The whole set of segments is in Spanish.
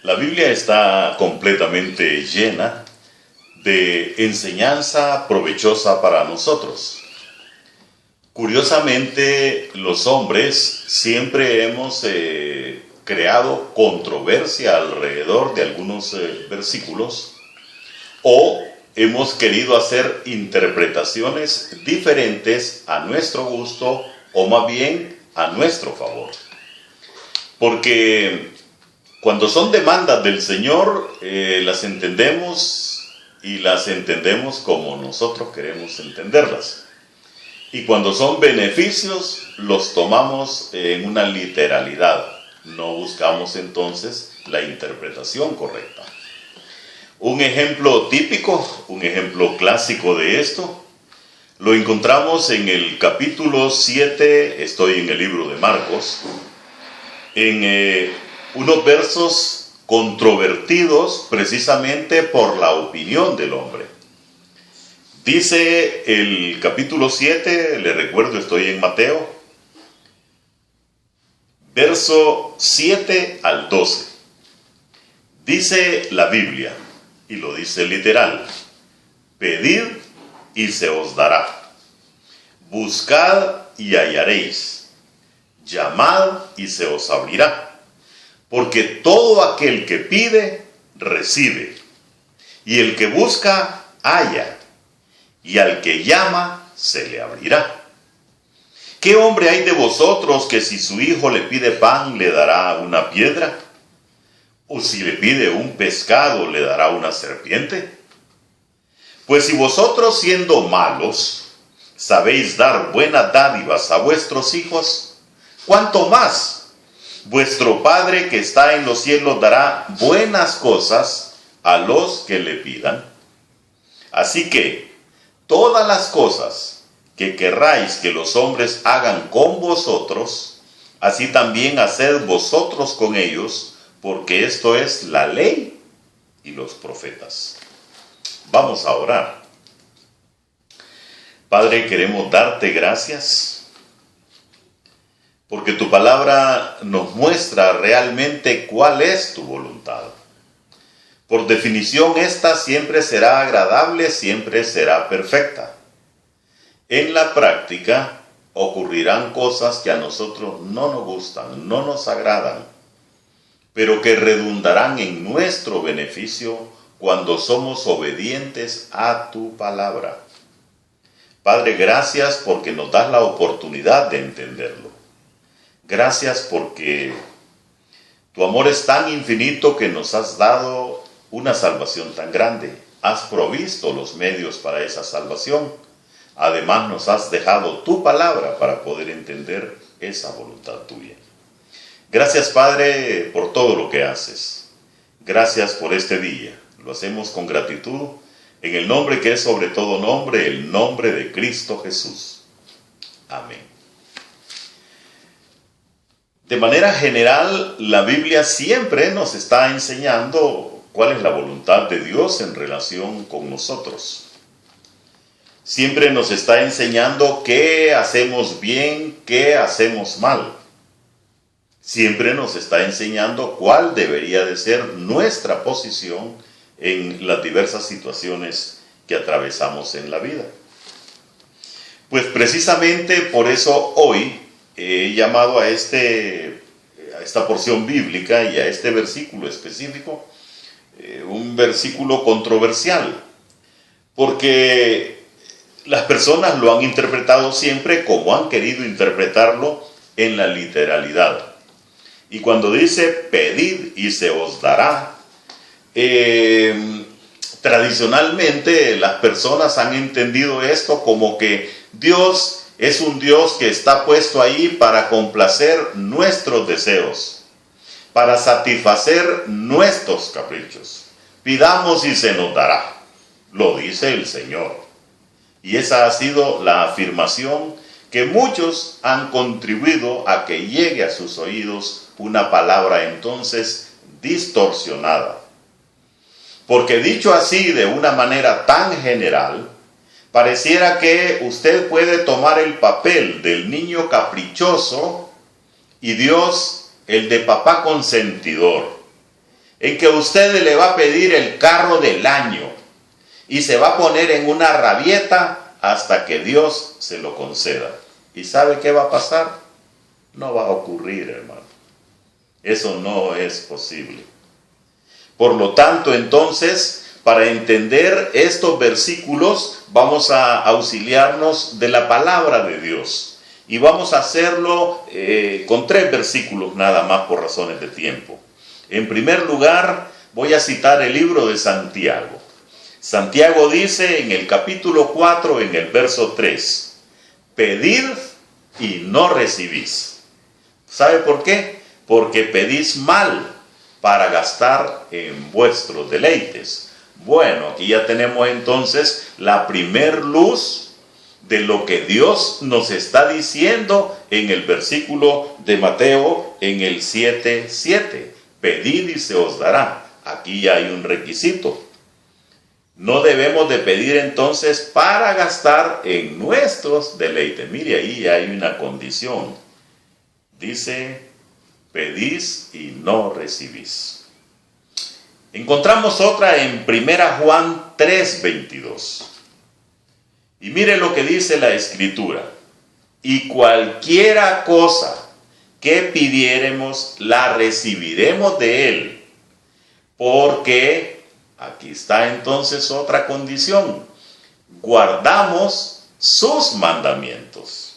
La Biblia está completamente llena de enseñanza provechosa para nosotros. Curiosamente, los hombres siempre hemos creado controversia alrededor de algunos versículos o hemos querido hacer interpretaciones diferentes a nuestro gusto o más bien a nuestro favor. Porque cuando son demandas del Señor, las entendemos y las entendemos como nosotros queremos entenderlas. Y cuando son beneficios, los tomamos en una literalidad. No buscamos entonces la interpretación correcta. Un ejemplo típico, un ejemplo clásico de esto, lo encontramos en el capítulo 7, estoy en el libro de Marcos, en unos versos controvertidos precisamente por la opinión del hombre. Dice el capítulo 7, le recuerdo, estoy en Mateo, verso 7 al 12. Dice la Biblia, y lo dice literal: pedid y se os dará, buscad y hallaréis, llamad y se os abrirá, porque todo aquel que pide, recibe, y el que busca, halla, y al que llama, se le abrirá. ¿Qué hombre hay de vosotros que si su hijo le pide pan, le dará una piedra? ¿O si le pide un pescado, le dará una serpiente? Pues si vosotros, siendo malos, sabéis dar buenas dádivas a vuestros hijos, ¿cuánto más vuestro Padre que está en los cielos dará buenas cosas a los que le pidan? Así que todas las cosas que querráis que los hombres hagan con vosotros, así también haced vosotros con ellos, porque esto es la ley y los profetas. Vamos a orar. Padre, queremos darte gracias, porque tu palabra nos muestra realmente cuál es tu voluntad. Por definición, esta siempre será agradable, siempre será perfecta. En la práctica ocurrirán cosas que a nosotros no nos gustan, no nos agradan, pero que redundarán en nuestro beneficio cuando somos obedientes a tu palabra. Padre, gracias porque nos das la oportunidad de entenderlo. Gracias porque tu amor es tan infinito que nos has dado una salvación tan grande. Has provisto los medios para esa salvación. Además nos has dejado tu palabra para poder entender esa voluntad tuya. Gracias, Padre, por todo lo que haces. Gracias por este día. Lo hacemos con gratitud en el nombre que es sobre todo nombre, el nombre de Cristo Jesús. Amén. De manera general, la Biblia siempre nos está enseñando cuál es la voluntad de Dios en relación con nosotros. Siempre nos está enseñando qué hacemos bien, qué hacemos mal. Siempre nos está enseñando cuál debería de ser nuestra posición en las diversas situaciones que atravesamos en la vida. Pues precisamente por eso hoy he llamado a esta porción bíblica y a este versículo específico un versículo controversial, porque las personas lo han interpretado siempre como han querido interpretarlo en la literalidad. Y cuando dice pedid y se os dará, tradicionalmente las personas han entendido esto como que Dios es un Dios que está puesto ahí para complacer nuestros deseos, para satisfacer nuestros caprichos. Pidamos y se nos dará, lo dice el Señor. Y esa ha sido la afirmación que muchos han contribuido a que llegue a sus oídos una palabra entonces distorsionada. Porque dicho así de una manera tan general, pareciera que usted puede tomar el papel del niño caprichoso y Dios el de papá consentidor. en que usted le va a pedir el carro del año y se va a poner en una rabieta hasta que Dios se lo conceda. ¿Y sabe qué va a pasar? No va a ocurrir, hermano. Eso no es posible. Por lo tanto, entonces, para entender estos versículos, vamos a auxiliarnos de la palabra de Dios. Y vamos a hacerlo con 3 versículos nada más por razones de tiempo. En primer lugar, voy a citar el libro de Santiago. Santiago dice en el capítulo 4, en el verso 3, pedid y no recibís. ¿Sabe por qué? Porque pedís mal para gastar en vuestros deleites. Bueno, aquí ya tenemos entonces la primer luz de lo que Dios nos está diciendo en el versículo de Mateo en el 7:7. Pedid y se os dará. Aquí ya hay un requisito. No debemos de pedir entonces para gastar en nuestros deleites. Mire, ahí hay una condición. Dice, pedís y no recibís. Encontramos otra en 1 Juan 3:22. Y mire lo que dice la Escritura. Y cualquiera cosa que pidiéremos, la recibiremos de Él. Porque, aquí está entonces otra condición, guardamos sus mandamientos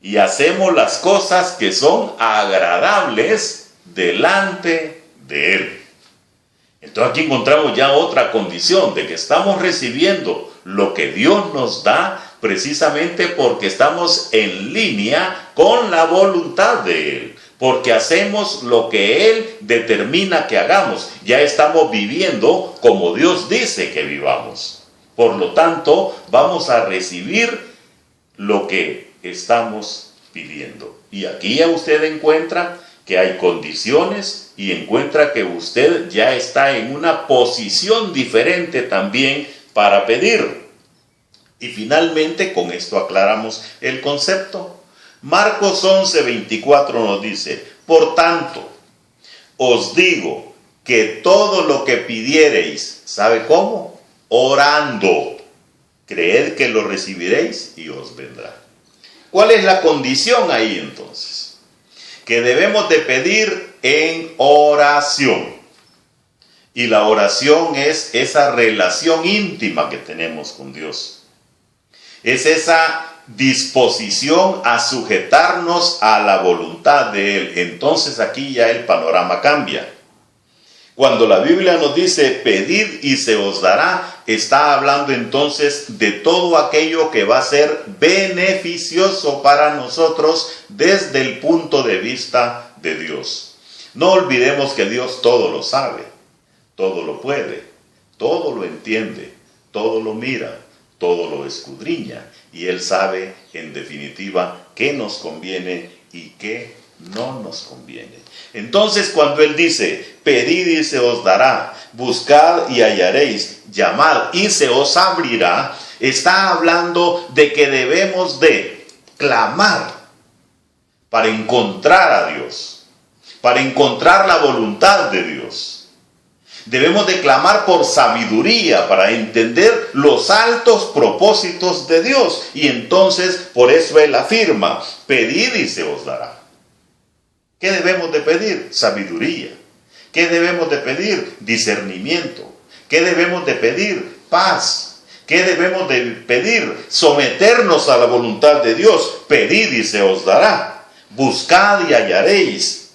y hacemos las cosas que son agradables delante de Él. Entonces aquí encontramos ya otra condición de que estamos recibiendo lo que Dios nos da precisamente porque estamos en línea con la voluntad de Él. Porque hacemos lo que Él determina que hagamos. Ya estamos viviendo como Dios dice que vivamos. Por lo tanto, vamos a recibir lo que estamos pidiendo. Y aquí ya usted encuentra que hay condiciones y encuentra que usted ya está en una posición diferente también para pedir. Y finalmente, con esto aclaramos el concepto. Marcos 11:24 nos dice, por tanto, os digo que todo lo que pidiereis, ¿sabe cómo? Orando, creed que lo recibiréis y os vendrá. ¿Cuál es la condición ahí entonces? Que debemos de pedir en oración. Y la oración es esa relación íntima que tenemos con Dios. Es esa disposición a sujetarnos a la voluntad de Él. Entonces aquí ya el panorama cambia. Cuando la Biblia nos dice pedid y se os dará, está hablando entonces de todo aquello que va a ser beneficioso para nosotros desde el punto de vista de Dios. No olvidemos que Dios todo lo sabe, todo lo puede, todo lo entiende, todo lo mira, todo lo escudriña. Y Él sabe, en definitiva, qué nos conviene y qué no nos conviene. Entonces, cuando Él dice, pedid y se os dará, buscad y hallaréis, llamad y se os abrirá, está hablando de que debemos de clamar para encontrar a Dios, para encontrar la voluntad de Dios. Debemos de clamar por sabiduría para entender los altos propósitos de Dios. Y entonces, por eso Él afirma, pedid y se os dará. ¿Qué debemos de pedir? Sabiduría. ¿Qué debemos de pedir? Discernimiento. ¿Qué debemos de pedir? Paz. ¿Qué debemos de pedir? Someternos a la voluntad de Dios. Pedid y se os dará. Buscad y hallaréis.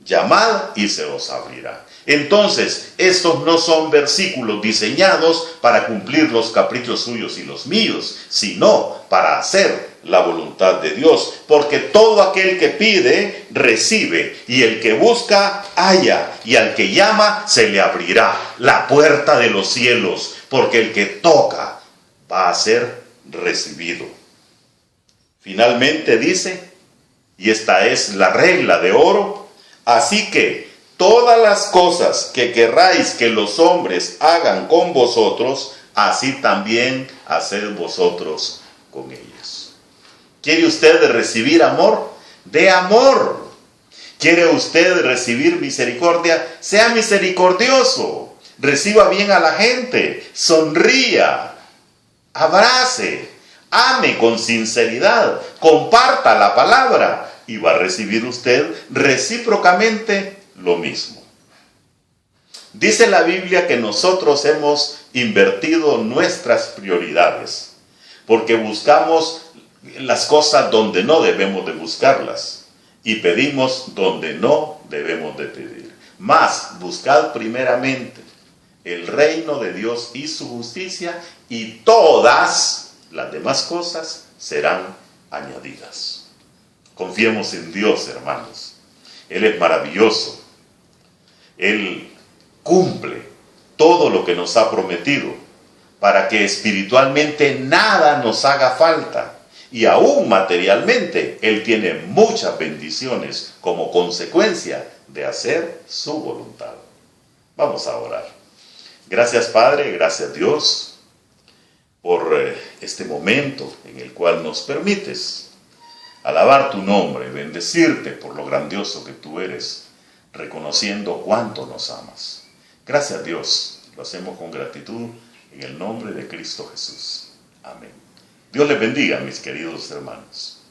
Llamad y se os abrirá. Entonces, estos no son versículos diseñados para cumplir los caprichos suyos y los míos, sino para hacer la voluntad de Dios. Porque todo aquel que pide, recibe, y el que busca, halla, y al que llama, se le abrirá la puerta de los cielos, porque el que toca va a ser recibido. Finalmente dice, y esta es la regla de oro, así que todas las cosas que querráis que los hombres hagan con vosotros, así también haced vosotros con ellos. ¿Quiere usted recibir amor? Dé amor. ¿Quiere usted recibir misericordia? Sea misericordioso. Reciba bien a la gente. Sonría. Abrace. Ame con sinceridad. Comparta la palabra. Y va a recibir usted recíprocamente lo mismo. Dice la Biblia que nosotros hemos invertido nuestras prioridades, porque buscamos las cosas donde no debemos de buscarlas y pedimos donde no debemos de pedir. Mas buscad primeramente el reino de Dios y su justicia, y todas las demás cosas serán añadidas. Confiemos en Dios, hermanos. Él es maravilloso. Él cumple todo lo que nos ha prometido para que espiritualmente nada nos haga falta, y aún materialmente Él tiene muchas bendiciones como consecuencia de hacer su voluntad. Vamos a orar. Gracias, Padre, gracias, Dios, por este momento en el cual nos permites alabar tu nombre, bendecirte por lo grandioso que tú eres, reconociendo cuánto nos amas. Gracias, Dios, lo hacemos con gratitud en el nombre de Cristo Jesús. Amén. Dios les bendiga, mis queridos hermanos.